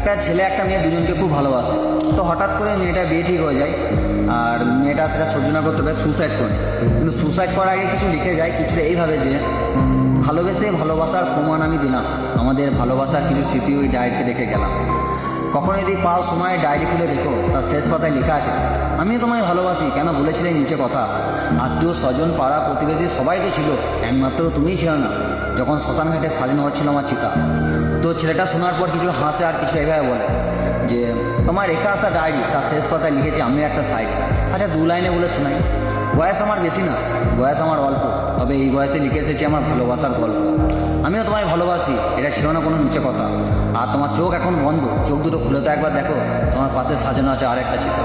একটা ছেলে একটা মেয়ে দুজনকে খুব ভালোবাসে। তো হঠাৎ করে মেয়েটার বিয়ে ঠিক হয়ে যায়, আর মেয়েটা সেটা সহ্য না করতে পারে সুসাইড করে। কিন্তু সুসাইড করার আগে কিছু লিখে যায়, কিছুটা এইভাবে যে ভালোবেসে ভালোবাসার প্রমাণ আমি দিলাম, আমাদের ভালোবাসার কিছু স্মৃতি ওই ডায়েরিতে রেখে গেলাম। কখনো যদি পাও সময় ডায়েরি খুলে দেখো, তার শেষ কথায় লেখা আছে, আমিও তোমায় ভালোবাসি, কেন বলেছিলে নিচে কথা। আত্মীয় স্বজন পাড়া প্রতিবেশী সবাই তো ছিল, একমাত্র তুমিই ছিল না যখন শ্মশান ঘাটে সাজানো হচ্ছিল আমার চিতা। তো ছেলেটা শোনার পর কিছু হাসে আর কিছু এভাবে বলে যে তোমার রেখা আসা ডায়েরি, তার শেষ কথায় লিখেছি আমি একটা সাইড। আচ্ছা 2 লাইনে বলে শোনাই। বয়স আমার বেশি না, বয়স আমার অল্প, তবে এই বয়সে লিখে এসেছি আমার ভালোবাসার গল্প। আমিও তোমায় ভালোবাসি, এটা ছিল না কোনো নিচে কথা। আর তোমার চোখ এখন বন্ধ, চোখ দুটো খুলে তো একবার দেখো, তোমার পাশে সাজানো আছে আরেকটা চিতা।